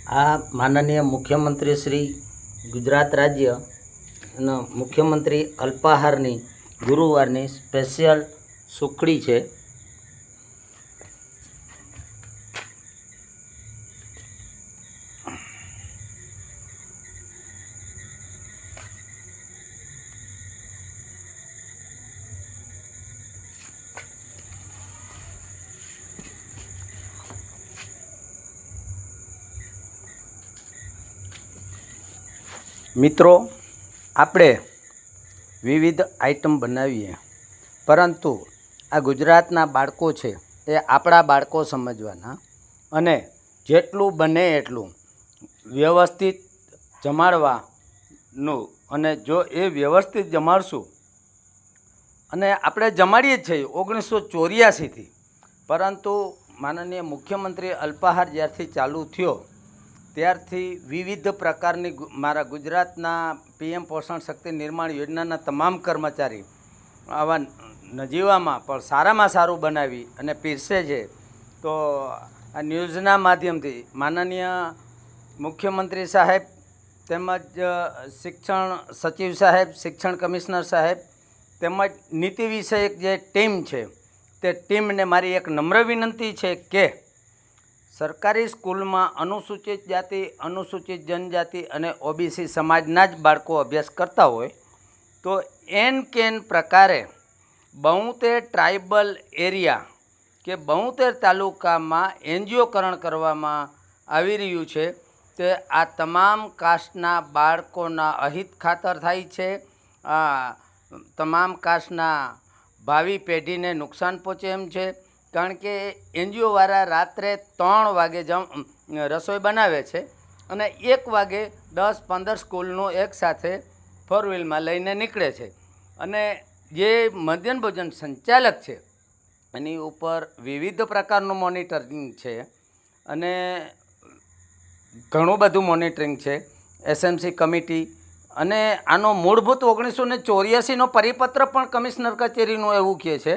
આ માનનીય મુખ્યમંત્રી શ્રી ગુજરાત રાજ્યના મુખ્યમંત્રી અલ્પાહારની ગુરુવારની સ્પેશિયલ સુખડી છે. મિત્રો, આપણે વિવિધ આઈટમ બનાવીએ, પરંતુ આ ગુજરાતના બાળકો છે એ આપણા બાળકો સમજવાના અને જેટલું બને એટલું વ્યવસ્થિત જમાડવાનું. અને જો એ વ્યવસ્થિત જમાડશું, અને આપણે જમાડીએ જ છીએ 1984થી, પરંતુ માનનીય મુખ્યમંત્રી અલ્પાહાર જ્યારથી ચાલુ થયો ત્યારથી વિવિધ પ્રકારની મારા ગુજરાતના PM પોષણ શક્તિ નિર્માણ યોજનાના તમામ કર્મચારી આવા નજીવામાં પણ સારામાં સારું બનાવી અને પીરસે છે. તો આ ન્યૂઝના માધ્યમથી માનનીય મુખ્યમંત્રી સાહેબ તેમજ શિક્ષણ સચિવ સાહેબ, શિક્ષણ કમિશનર સાહેબ તેમજ નીતિ વિષયક જે ટીમ છે તે ટીમને મારી એક નમ્ર વિનંતી છે કે સરકારી સ્કૂલમાં અનુસૂચિત જાતિ, અનુસૂચિત જનજાતિ અને OBC સમાજના જ બાળકો અભ્યાસ કરતા હોય તો એન કેન પ્રકારે 72 ટ્રાઇબલ એરિયા કે 72 તાલુકામાં એનજીઓકરણ કરવામાં આવી રહ્યું છે. તે આ તમામ કાસ્ટના બાળકોના અહિત ખાતર થાય છે. આ તમામ કાસ્ટના ભાવિ પેઢીને નુકસાન પહોંચે એમ છે. કારણ કે એનજીઓવાળા રાત્રે 3 વાગે રસોઈ બનાવે છે અને 1 વાગે 10-15 સ્કૂલનું એકસાથે 4 વ્હીલમાં લઈને નીકળે છે. અને જે મધ્યાહન ભોજન સંચાલક છે એની ઉપર વિવિધ પ્રકારનું મોનિટરિંગ છે અને ઘણું બધું મોનિટરિંગ છે. SMC કમિટી અને આનો મૂળભૂત 1984નો પરિપત્ર પણ કમિશનર કચેરીનું એવું કહે છે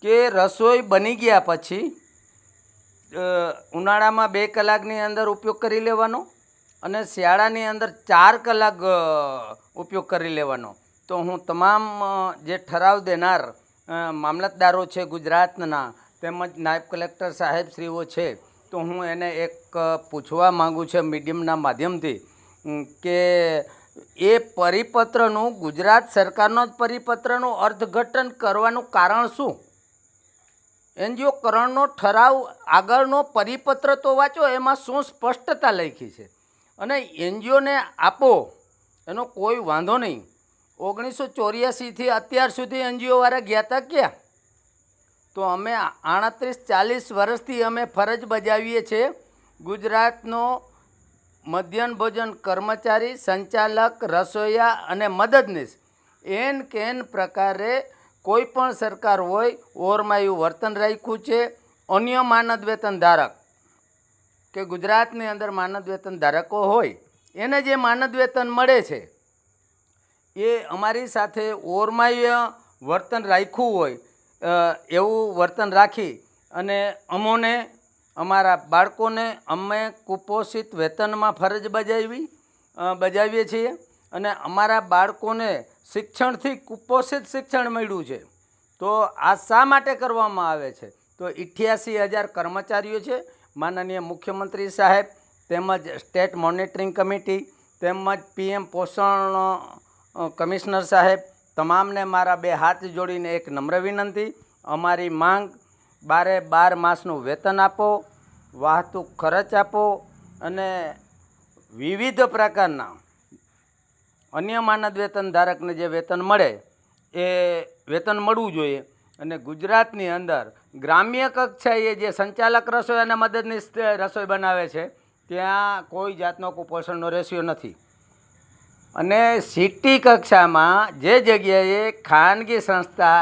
કે રસોઈ બની ગયા પછી ઉનાળામાં 2 કલાકની અંદર ઉપયોગ કરી લેવાનો અને શિયાળાની અંદર 4 કલાક ઉપયોગ કરી લેવાનો. તો હું તમામ જે ઠરાવ દેનાર મામલતદારો છે ગુજરાતના તેમજ નાયબ કલેક્ટર સાહેબશ્રીઓ છે, તો હું એને એક પૂછવા માગું છું મીડિયમના માધ્યમથી કે એ પરિપત્રનું, ગુજરાત સરકારનો જ પરિપત્રનું અર્થઘટન કરવાનું કારણ શું? એનજીઓકરણનો ઠરાવ આગળનો પરિપત્ર તો વાંચો, એમાં શું સ્પષ્ટતા લખી છે. અને એનજીઓને આપો એનો કોઈ વાંધો નહીં. 1984થી અત્યાર સુધી એનજીઓવાળા ગયા હતા ક્યાં? તો અમે 38-40 વર્ષથી અમે ફરજ બજાવીએ છીએ. ગુજરાતનો મધ્યાહન ભોજન કર્મચારી, સંચાલક, રસોઈયા અને મદદનીશ એન કેન પ્રકારે કોઈ પણ સરકાર હોય ઓરમાયું વર્તન રાખ્યું છે. અન્ય માનદ વેતન ધારક કે ગુજરાતની અંદર માનદ વેતન ધારકો હોય એને જે માનદ વેતન મળે છે એ અમારી સાથે ઓરમાય વર્તન રાખ્યું હોય એવું વર્તન રાખી અને અમોને, અમારા બાળકોને અમે કુપોષિત વેતનમાં ફરજ બજાવીએ છીએ અને અમારા બાળકોને શિક્ષણથી કુપોષિત શિક્ષણ મળ્યું છે. તો આ શા માટે કરવામાં આવે છે? તો 88,000 કર્મચારીઓ છે. માનનીય મુખ્યમંત્રી સાહેબ તેમજ સ્ટેટ મોનિટરિંગ કમિટી તેમજ PM પોષણ કમિશનર સાહેબ તમામને મારા 2 હાથ જોડીને એક નમ્ર વિનંતી. અમારી માંગ 12 માસનું વેતન આપો, વાહતુક ખર્ચ આપો અને વિવિધ પ્રકારના અન્ય માનદ વેતન ધારકને જે વેતન મળે એ વેતન મળવું જોઈએ. અને ગુજરાતની અંદર ગ્રામ્ય કક્ષાએ જે સંચાલક રસોઈ અને મદદનીશ રસોઈ બનાવે છે ત્યાં કોઈ જાતનો કુપોષણનો રેશિયો નથી. અને સિટી કક્ષામાં જે જગ્યાએ ખાનગી સંસ્થા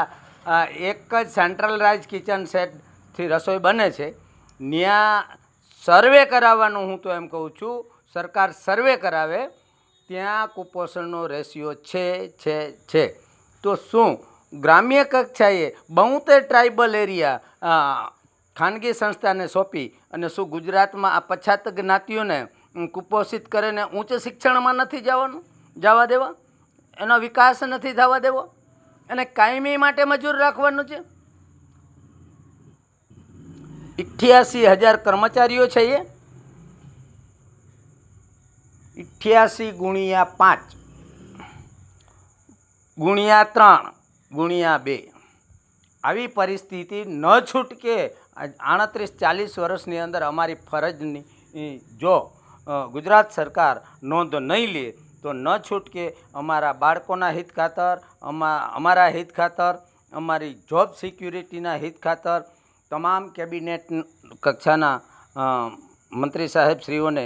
એક જ સેન્ટ્રલાઇઝ કિચન સેટથી રસોઈ બને છે ત્યાં સર્વે કરાવવાનું હું તો એમ કહું છું, સરકાર સર્વે કરાવે ત્યાં કુપોષણનો રેશિયો છે. તો શું ગ્રામ્ય કક્ષાએ 72 ટ્રાઇબલ એરિયા ખાનગી સંસ્થાને સોંપી અને શું ગુજરાતમાં આ પછાત જ્ઞાતિઓને કુપોષિત કરીને ઉચ્ચ શિક્ષણમાં નથી જવા દેવા, એનો વિકાસ નથી થવા દેવો, એને કાયમી માટે મજૂર રાખવાનું છે. 88,000 કર્મચારીઓ છે. એ 88 ગુણ્યા 5 ગુણ્યા 3 ગુણ્યા 2 આવી પરિસ્થિતિ ન છૂટકે 38-40 વર્ષની અંદર અમારી ફરજની જો ગુજરાત સરકાર નોંધ નહીં લે તો ન છૂટકે અમારા બાળકોના હિત ખાતર, અમારા હિત ખાતર, અમારી જોબ સિક્યુરિટીના હિત ખાતર તમામ કેબિનેટ કક્ષાના મંત્રી સાહેબશ્રીઓને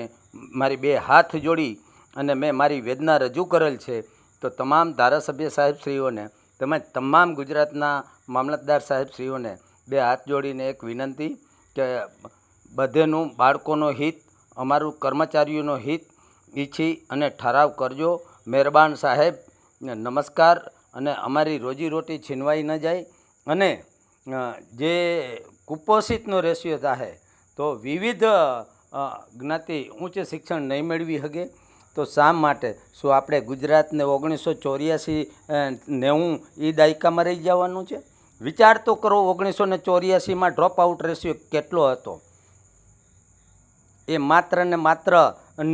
મારી 2 હાથ જોડી અને મેં મારી વેદના રજૂ કરેલ છે. તો તમામ ધારાસભ્ય સાહેબશ્રીઓને તેમજ તમામ ગુજરાતના મામલતદાર સાહેબશ્રીઓને 2 હાથ જોડીને એક વિનંતી કે બધેનું બાળકોનો હિત, અમારું કર્મચારીઓનો હિત ઈચ્છી અને ઠરાવ કરજો. મહેરબાન સાહેબ, નમસ્કાર. અને અમારી રોજીરોટી છીનવાઈ ન જાય અને જે કુપોષિતનો રેશિયો થાય તો વિવિધ જ્ઞાતિ ઉચ્ચ શિક્ષણ નહીં મેળવી શકે. તો શા માટે? શું આપણે ગુજરાતને 1984-90 એ દાયકામાં રહી જવાનું છે? વિચાર તો કરો, 1984માં ડ્રોપ આઉટ રેશિયો કેટલો હતો? એ માત્ર ને માત્ર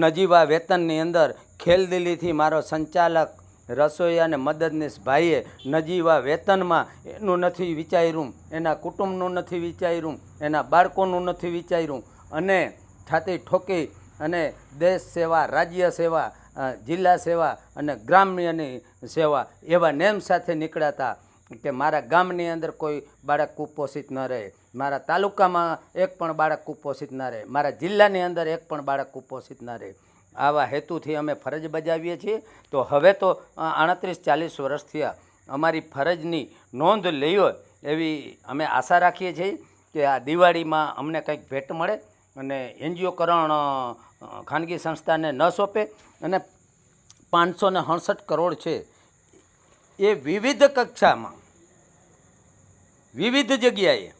નજીવા વેતનની અંદર ખેલદિલીથી મારો સંચાલક, રસોઈયા અને મદદનીશ ભાઈએ નજીવા વેતનમાં એનું નથી વિચાર્યું, એના કુટુંબનું નથી વિચાર્યું, એના બાળકોનું નથી વિચાર્યું અને છાતી ઠોકી અને દેશ સેવા, રાજ્ય સેવા, જિલ્લા સેવા અને ગ્રામ્યની સેવા એવા નેમ સાથે નીકળ્યા હતા કે મારા ગામની અંદર કોઈ બાળક કુપોષિત ન રહે, મારા તાલુકામાં એક પણ બાળક કુપોષિત ન રહે, મારા જિલ્લાની અંદર એક પણ બાળક કુપોષિત ન રહે. આવા હેતુથી અમે ફરજ બજાવીએ છીએ. તો હવે તો 38-40 વર્ષ થયા, અમારી ફરજની નોંધ લઈ હોય એવી અમે આશા રાખીએ છીએ કે આ દિવાળીમાં અમને કંઈક ભેટ મળે અને એનજીઓકરણ ખાનગી સંસ્થાને ન સોંપે. અને 568 કરોડ છે એ વિવિધ કક્ષામાં, વિવિધ જગ્યાએ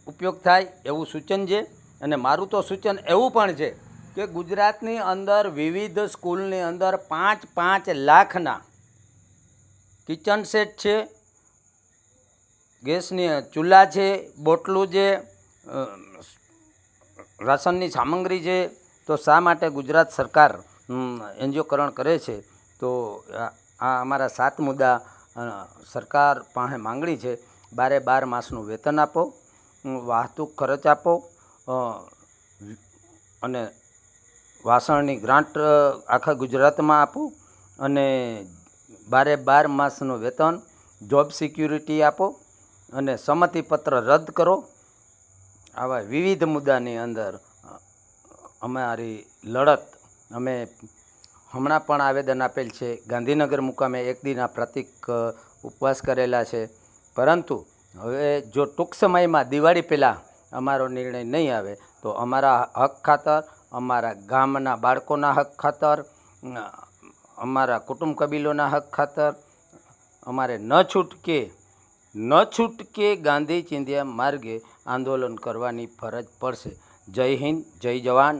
ઉપયોગ થાય એવું સૂચન છે. અને મારું તો સૂચન એવું પણ છે કે ગુજરાતની અંદર વિવિધ સ્કૂલની અંદર 5-5 લાખના કિચન સેટ છે, ગેસની ચૂલા છે, બોટલું છે, રાશનની સામગ્રી છે. તો શા માટે ગુજરાત સરકાર એનજીઓકરણ કરે છે? તો આ અમારા 7 મુદ્દા સરકાર પાસે માંગણી છે. 12 માસનું વેતન આપો, વાહતુક ખર્ચ આપો અને વાસણની ગ્રાન્ટ આખા ગુજરાતમાં આપો અને 12 માસનું વેતન, જોબ સિક્યુરિટી આપો અને સંમતિપત્ર રદ કરો. આવા વિવિધ મુદ્દાની અંદર અમારી લડત અમે હમણાં પણ આવેદન આપેલ છે. ગાંધીનગર મુકામે 1 દિનના પ્રતિક ઉપવાસ કરેલા છે. પરંતુ હવે જો ટૂંક સમયમાં દિવાળી પહેલાં અમારો નિર્ણય નહીં આવે તો અમારા હક ખાતર, અમારા ગામના બાળકોના હક ખાતર, અમારા કુટુંબ કબીલોના હક ખાતર અમારે ન છૂટકે ગાંધી ચિંધ્યા માર્ગે આંદોલન કરવાની ફરજ પડશે. જય હિન્દ, જય જવાન.